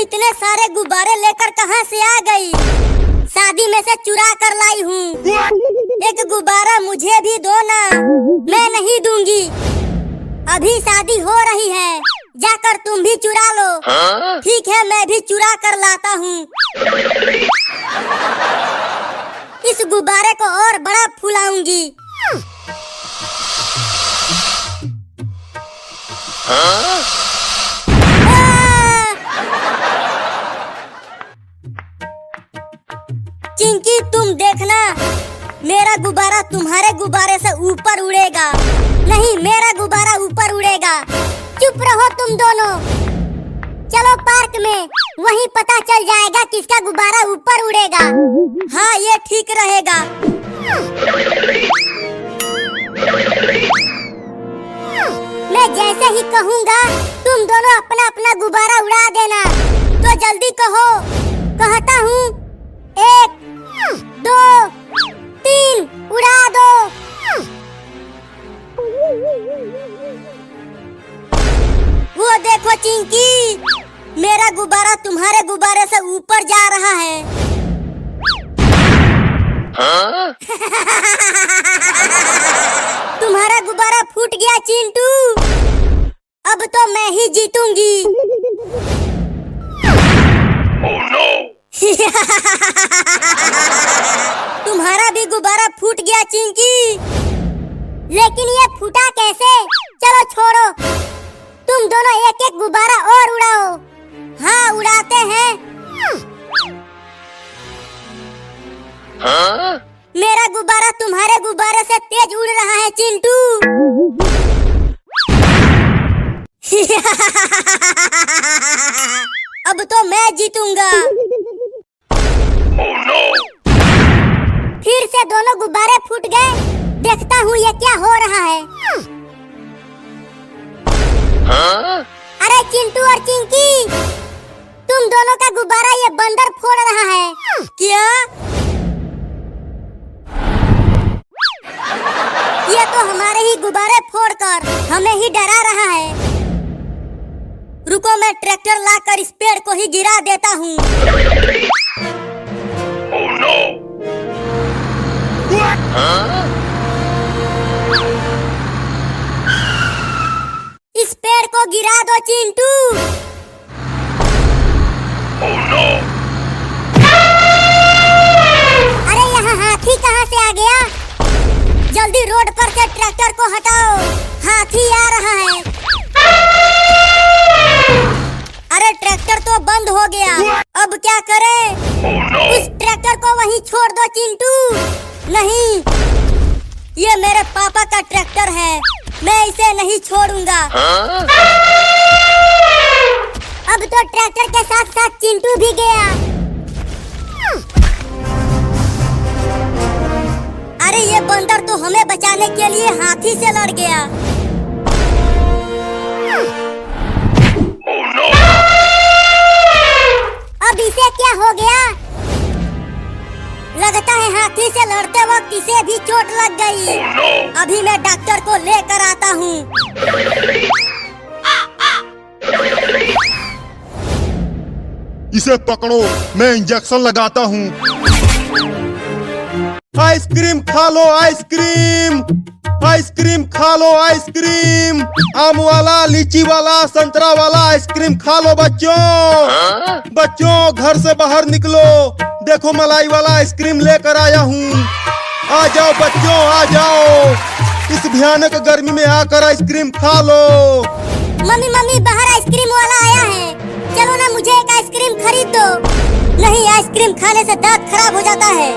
इतने सारे गुब्बारे लेकर कहां से आ गई? शादी में से चुरा कर लाई हूँ। एक गुब्बारा मुझे भी दो ना, मैं नहीं दूंगी। अभी शादी हो रही है, जाकर तुम भी चुरा लो। ठीक है, मैं भी चुरा कर लाता हूँ। इस गुब्बारे को और बड़ा फुलाऊंगी। चिंकी, तुम देखना, मेरा गुब्बारा तुम्हारे गुब्बारे से ऊपर उड़ेगा। नहीं, मेरा गुब्बारा ऊपर उड़ेगा। चुप रहो तुम दोनों। चलो पार्क में, वहीं पता चल जाएगा किसका गुब्बारा ऊपर उड़ेगा। हाँ, ये ठीक रहेगा। मैं जैसे ही कहूँगा तुम दोनों अपना अपना गुब्बारा उड़ा देना। तो जल्दी कहो। कहता हूँ, 1 2 3, उड़ा दो। वो देखो चिंकी, मेरा गुब्बारा तुम्हारे गुब्बारे से ऊपर जा रहा है। तुम्हारा गुब्बारा फूट गया चिंटू। अब तो मैं ही जीतूंगी। Oh no! तुम्हारा भी गुब्बारा फूट गया चिंकी। लेकिन ये फूटा कैसे? चलो छोड़ो, तुम दोनों एक एक गुब्बारा और उड़ाओ। हाँ, उड़ाते हैं। मेरा गुब्बारा तुम्हारे गुब्बारे से तेज उड़ रहा है चिंटू। अब तो मैं जीतूंगा। Oh no! फिर से दोनों गुब्बारे फूट गए। देखता हूँ ये क्या हो रहा है। अरे चिंटू और चिंकी, तुम दोनों का गुब्बारा ये बंदर फोड़ रहा है। क्या? ये तो हमारे ही गुब्बारे फोड़कर हमें ही डरा रहा है। रुको, मैं ट्रैक्टर लाकर इस पेड़ को ही गिरा देता हूँ। Oh no! What? इस पेड़ को गिरा दो चिंटू। Oh no! अरे यहाँ हाथी कहाँ से आ गया? जल्दी रोड पर से ट्रैक्टर को हटाओ, हाथी आ रहा है। अरे ट्रैक्टर तो बंद हो गया, अब क्या करें? Oh no! उस ट्रैक्टर को वहीं छोड़ दो चिंटू। नहीं, ये मेरे पापा का ट्रैक्टर है, मैं इसे नहीं छोड़ूंगा। अब तो ट्रैक्टर के साथ साथ चिंटू भी गया। अरे ये बंदर तो हमें बचाने के लिए हाथी से लड़ गया। Oh no! अब इसे क्या हो गया? लगता है हाथी से लड़ते वक्त इसे भी चोट लग गई। Oh no! अभी मैं डॉक्टर को लेकर आता हूँ। इसे पकड़ो, मैं इंजेक्शन लगाता हूँ। आइसक्रीम खा लो, आइसक्रीम, आइसक्रीम खा लो, आइसक्रीम। आम वाला, लीची वाला, संतरा वाला आइसक्रीम खा लो बच्चों। बच्चों, घर से बाहर निकलो, देखो मलाई वाला आइसक्रीम लेकर आया हूँ। आ जाओ बच्चों, आ जाओ, इस भयानक गर्मी में आकर आइसक्रीम खा लो। मम्मी मम्मी, बाहर आइसक्रीम वाला आया है, चलो ना मुझे एक आइसक्रीम खरीद दो। नहीं, आइसक्रीम खाने से दांत खराब हो जाता है।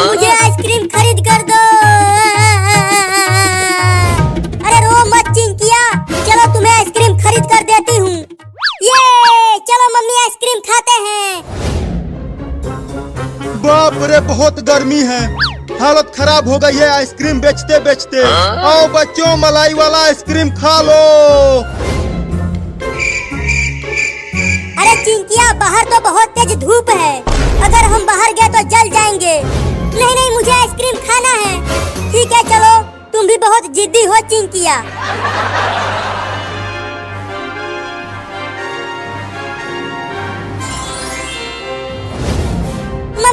मुझे आइसक्रीम खरीद कर दो। अरे रो मत चिंकिया, चलो तुम्हें आइसक्रीम खरीद कर देती हूँ। ये चलो मम्मी, आइसक्रीम खाते हैं। बाप रे, बहुत गर्मी है, हालत खराब हो गई है आइसक्रीम बेचते बेचते। आओ बच्चों, मलाई वाला आइसक्रीम खा लो। अरे चिंकिया, बाहर तो बहुत तेज धूप है, अगर हम बाहर गए तो जल जाएंगे। नहीं नहीं, मुझे आइसक्रीम खाना है। ठीक है चलो, तुम भी बहुत जिद्दी हो चिंकिया।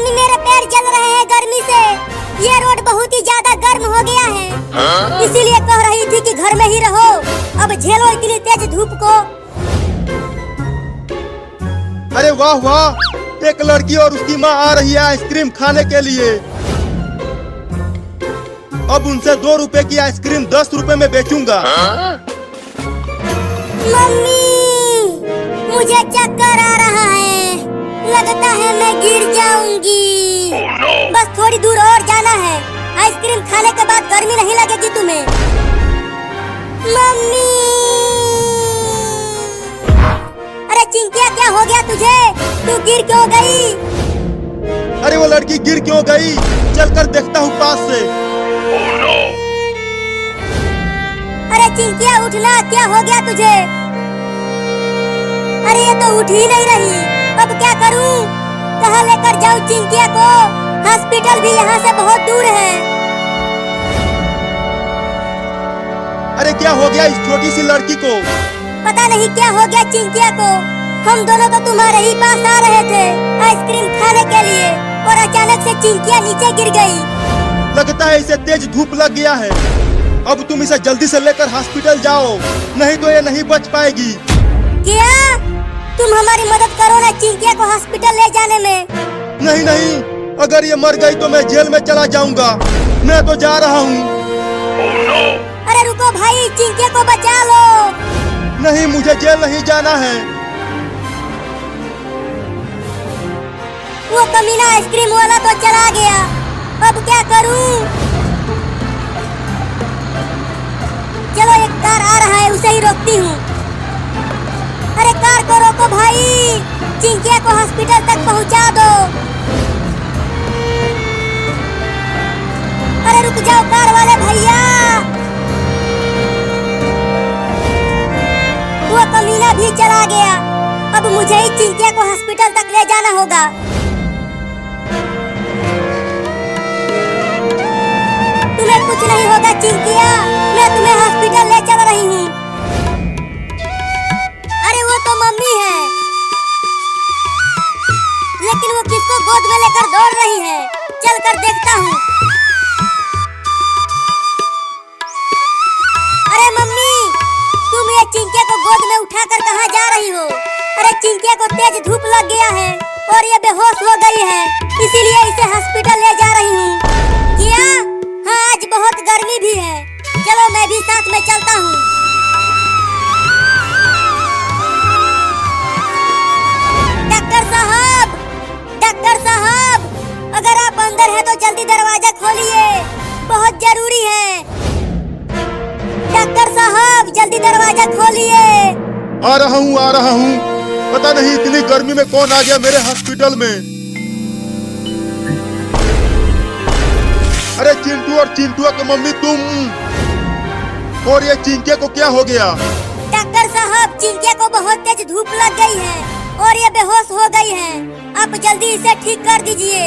मम्मी मेरे पैर जल रहे हैं गर्मी से। ये रोड बहुत ही ज्यादा गर्म हो गया है, इसीलिए कह रही थी कि घर में ही रहो। अब झेलो इतनी तेज धूप को। अरे वाह वाह, एक लड़की और उसकी माँ आ रही है आइसक्रीम खाने के लिए। अब उनसे 2 रुपए की आइसक्रीम 10 रुपए में बेचूंगा। मम्मी मुझे चक्कर आ रहा है, लगता है मैं गिर जाऊंगी। Oh no! बस थोड़ी दूर और जाना है, आइसक्रीम खाने के बाद गर्मी नहीं लगेगी तुम्हें। मम्मी अरे चिंकिया क्या हो गया तुझे, तू गिर क्यों गई? अरे वो लड़की गिर क्यों गई, चलकर देखता हूँ पास से। Oh no! अरे चिंकिया उठना, क्या हो गया तुझे? अरे ये तो उठ ही नहीं रही, अब क्या करूं? कहाँ लेकर जाऊं चिंकिया को? हॉस्पिटल भी यहाँ से बहुत दूर है। अरे क्या हो गया इस छोटी सी लड़की को? पता नहीं क्या हो गया चिंकिया को। हम दोनों तो तुम्हारे ही पास आ रहे थे आइसक्रीम खाने के लिए, और अचानक से चिंकिया नीचे गिर गई। लगता है इसे तेज धूप लग गया है। अब तुम इसे जल्दी से लेकर हॉस्पिटल जाओ, नहीं तो ये नहीं बच पाएगी। क्या तुम हमारी मदद करो ना चिंकिया को हॉस्पिटल ले जाने में? नहीं नहीं, अगर ये मर गई तो मैं जेल में चला जाऊंगा। मैं तो जा रहा हूँ। Oh no! अरे रुको भाई, चिंकिया को बचा लो। नहीं, मुझे जेल नहीं जाना है। वो कमीना आइसक्रीम वाला तो चला गया, अब क्या करूं? चलो एक कार आ रहा है, उसे ही रोकती हूँ। अरे कार को रोको भाई, चिंकिया को हॉस्पिटल तक पहुँचा दो। अरे रुक जाओ कार वाले भैया। वो कमीना भी चला गया, अब मुझे ही चिंकिया को हॉस्पिटल तक ले जाना होगा। तुम्हें कुछ नहीं होगा चिंकिया, मैं तुम्हें हॉस्पिटल ले चल रही हूँ। अरे वो तो मम्मी है, लेकिन वो किसको गोद में लेकर दौड़ रही है, चल कर देखता हूँ। अरे मम्मी, तुम ये चिंकिया को गोद में उठाकर कहाँ जा रही हो? अरे चिंकिया को तेज धूप लग गया है और ये बेहोश हो गई है, इसीलिए इसे हॉस्पिटल ले जा रही हूँ। क्या? हाँ, आज बहुत गर्मी भी है, चलो मैं भी साथ में चलता हूँ। डॉक्टर साहब, अगर आप अंदर हैं तो जल्दी दरवाजा खोलिए, बहुत जरूरी है। डॉक्टर साहब जल्दी दरवाजा खोलिए। आ रहा हूँ। पता नहीं इतनी गर्मी में कौन आ गया मेरे हॉस्पिटल में। अरे चिंटू और चिंटुआ की मम्मी तुम, और ये चिंकिया को क्या हो गया? डॉक्टर साहब, चिंकिया को बहुत तेज धूप लग गई है और ये बेहोश हो गई है, आप जल्दी इसे ठीक कर दीजिए।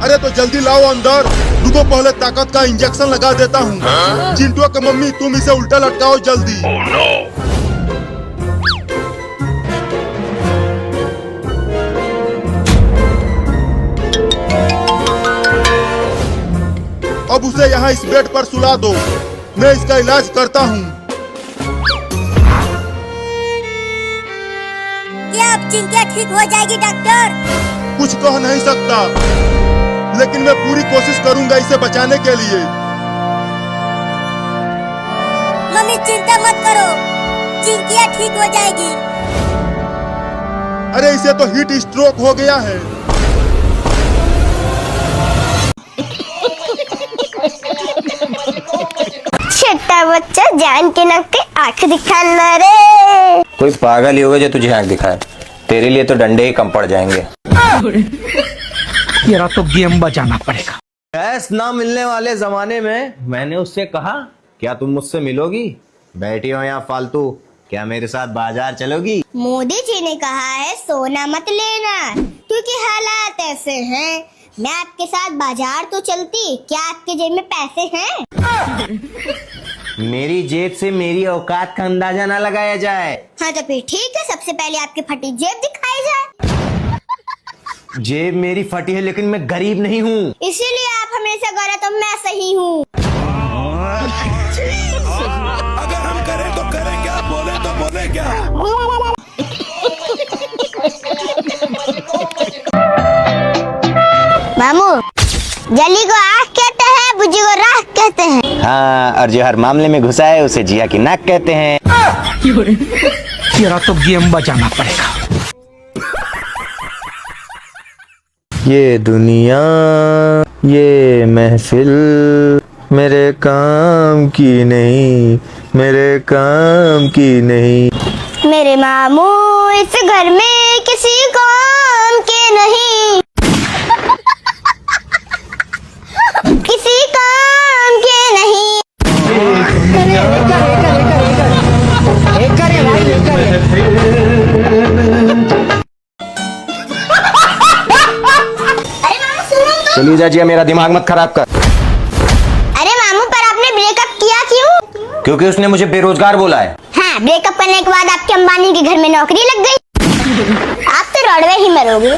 अरे तो जल्दी लाओ अंदर, रुको पहले ताकत का इंजेक्शन लगा देता हूँ। चिंटुआ की मम्मी तुम इसे उल्टा लटकाओ जल्दी। Oh no! अब उसे यहाँ इस बेड पर सुला दो, मैं इसका इलाज करता हूँ। क्या अब चिंकिया ठीक हो जाएगी डॉक्टर? कुछ कह नहीं सकता, लेकिन मैं पूरी कोशिश करूंगा इसे बचाने के लिए। मम्मी चिंता मत करो, चिंकिया ठीक हो जाएगी। अरे इसे तो हीट स्ट्रोक हो गया है। छोटा बच्चा जान के नाक पे आंख दिखाना रे। कोई पागल ही होगा जो तुझे आंख दिखाए, तेरे लिए तो डंडे ही कम पड़ जाएंगे। तेरा तो गेम बजाना पड़ेगा। गैस ना मिलने वाले जमाने में मैंने उससे कहा, क्या तुम मुझसे मिलोगी? बैठी हो यहाँ फालतू, क्या मेरे साथ बाजार चलोगी? मोदी जी ने कहा है सोना मत लेना, क्योंकि हालात ऐसे हैं। मैं आपके साथ बाजार तो चलती, क्या आपके जेब में पैसे हैं? मेरी जेब से मेरी औकात का अंदाजा ना लगाया जाए। हाँ तो फिर ठीक है, सबसे पहले आपकी फटी जेब दिखाई जाए। जेब मेरी फटी है लेकिन मैं गरीब नहीं हूँ। इसीलिए आप हमेशा गलत और मैं सही हूँ। अगर हम करें तो करें क्या, बोले तो बोले क्या। मामू, जली को आँख कहते हैं, बुझी को राख कहते हैं। हाँ, और जो हर मामले में घुसा है उसे जिया की नाक कहते हैं। तेरा तो गेम बजाना पड़ेगा। ये दुनिया, ये महफिल मेरे काम की नहीं, मेरे काम की नहीं। मेरे मामू इस घर में किसी काम के नहीं, किसी काम के नहीं। अरे मामू सुनो तो। चलिए जा जिया, मेरा दिमाग मत खराब कर। अरे मामू, पर आपने ब्रेकअप किया क्यों? क्योंकि उसने मुझे बेरोजगार बोला है। हाँ, ब्रेकअप करने के बाद आपके अंबानी के घर में नौकरी लग गई। आप तो रोडवे ही मरोगे।